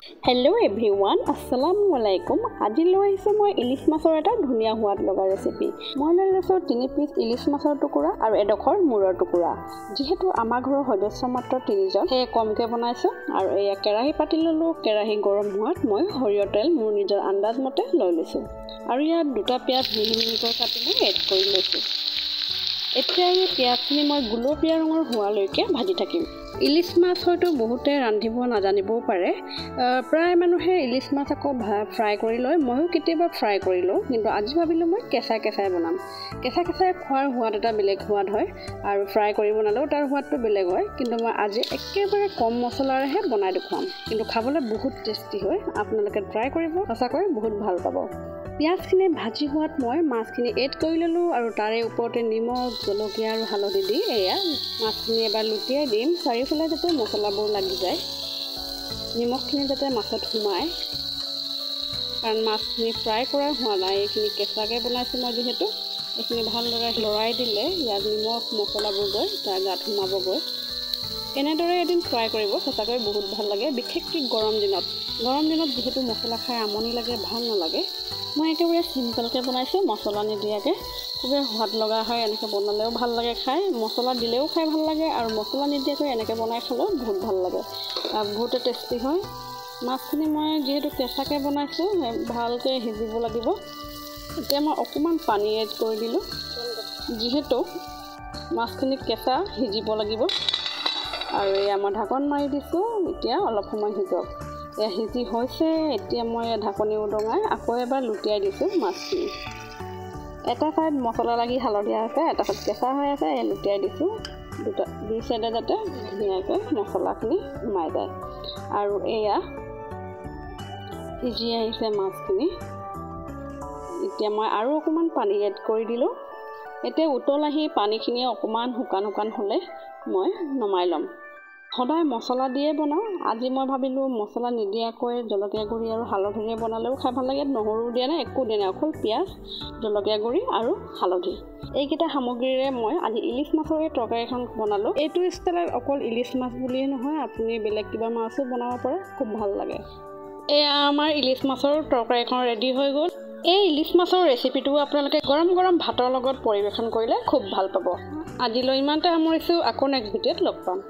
Hello everyone, Assalamualaikum. আজি লৈ আহিছো মই ইলিশ মাছৰ এটা ধুনীয়া সোৱাদ লগা ৰেচিপি। মই লৈ লৈছো 3 পিচ ইলিশ মাছৰ টুকুৰা আৰু এডোখৰ মূৰৰ টুকুৰা। যিহেতু আমাৰ ঘৰৰ সদস্য মাত্ৰ 3 জন, সেয়ে কমকে বনাইছো আৰু এয়া কেৰাহী পাতি ললো। কেৰাহী গৰম হোৱাত মই সৰিয়হ তেল মোৰ নিজৰ আন্দাজ মতে লৈ লৈছো আৰু ইয়াত 2টা পিয়াজ মিহি-মিহিকৈ কাটি মই এড কৰি লৈছো। এতিয়া এই পিয়াজখিনি মই গুলপীয়া ৰঙৰ হোৱালৈকে ভাজি থাকিম। ইলিশ মাছ হয়তো বহুতে ৰান্ধিব নাজানিবও পাৰে। প্ৰায় মানুহে ইলিশ মাছ আকৌ ফ্ৰাই কৰি লয়, ময়ো কেতিয়াবা ফ্ৰাই কৰি লওঁ, কিন্তু আজি ভাবিলোঁ মই কেঁচাই বনাম। কেঁচাই খোৱাৰ সোৱাদ এটা বেলেগ সোৱাদ হয় আৰু ফ্ৰাই কৰি বনালেও তাৰ সোৱাদটো বেলেগ হয়। কিন্তু মই আজি একেবাৰে কম মছলাৰেহে বনাই দেখুৱাম, কিন্তু খাবলৈ বহুত টেষ্টি হয়। আপোনালোকে ট্ৰাই কৰিব, সঁচাকৈ বহুত ভাল পাব। পিঁয়াজখিনি ভাজি হোৱাত মই মাছখিনি এড কৰি ল'লোঁ আৰু তাৰে ওপৰতে নিমখ, জলকীয়া আৰু হালধি দি এয়া মাছখিনি এবাৰ লুটিয়াই দিম, চাৰিওফালে যাতে মছলাবোৰ লাগি যায়। নিমখখিনি যাতে মাছত সোমায়, কাৰণ মাছখিনি ফ্ৰাই কৰা হোৱা নাই, এইখিনি কেঁচাকৈ বনাইছোঁ মই যিহেতু। এইখিনি ভালদৰে লৰাই দিলে ইয়াত নিমখ মছলাবোৰ গৈ তাৰ গাত সোমাবগৈ। এনেদৰে এদিন ফ্ৰাই কৰিব, সঁচাকৈ বহুত ভাল লাগে, বিশেষকৈ গৰম দিনত যিহেতু মছলা খাই আমনি লাগে, ভাল নালাগে। মই একেবাৰে চিম্পলকৈ বনাইছোঁ, মছলা নিদিয়াকৈ। খুবেই সোৱাদ লগা হয়, এনেকৈ বনালেও ভাল লাগে খাই, মছলা দিলেও খাই ভাল লাগে আৰু মছলা নিদিয়াকৈ এনেকৈ বনাই খালেও বহুত ভাল লাগে, বহুতে টেষ্টি হয়। মাছখিনি মই যিহেতু কেঁচাকৈ বনাইছোঁ, ভালকৈ সিজিব লাগিব। এতিয়া মই অকণমান পানী এড কৰি দিলোঁ, যিহেতু মাছখিনি কেঁচা সিজিব লাগিব। আৰু এয়া মই ঢাকন মাৰি দিছোঁ, এতিয়া অলপ সময় সিজক। এয়া সিজি হৈছে, এতিয়া মই ঢাকনি উদঙাই আকৌ এবাৰ লুটিয়াই দিছোঁ মাছখিনি। এটা ছাইড মছলা লাগি হালধীয়া আছে, এটা ছাইড কেঁচা হৈ আছে, লুটিয়াই দিছোঁ। দুই ছাইডে যাতে ধুনীয়াকৈ মছলাখিনি সোমাই যায়। আৰু এয়া সিজি আহিছে মাছখিনি। এতিয়া মই আৰু অকণমান পানী এড কৰি দিলোঁ। এতিয়া উতল আহি পানীখিনি অকণমান শুকান হ'লে মই নমাই ল'ম। সদায় মছলা দিয়ে বনাওঁ, আজি মই ভাবিলোঁ মছলা নিদিয়াকৈ জলকীয়া গুড়ি আৰু হালধিৰে বনালেও খাই ভাল লাগে। নহৰু দিয়া নাই, একো দিয়া নাই, অকল পিঁয়াজ, জলকীয়া গুড়ি আৰু হালধি, এইকেইটা সামগ্ৰীৰে মই আজি ইলিশ মাছৰ এই তৰকাৰীখন বনালোঁ। এইটো ষ্টাইলত অকল ইলিশ মাছ বুলিয়ে নহয়, আপুনি বেলেগ কিবা মাছো বনাব পাৰে, খুব ভাল লাগে। এয়া আমাৰ ইলিশ মাছৰ তৰকাৰীখন ৰেডি হৈ গ'ল। এই ইলিশ মাছৰ ৰেচিপিটো আপোনালোকে গৰম ভাতৰ লগত পৰিৱেশন কৰিলে খুব ভাল পাব। আজিলৈ ইমানতে সামৰিছোঁ, আকৌ নেক্সট ভিডিঅ'ত লগ পাম।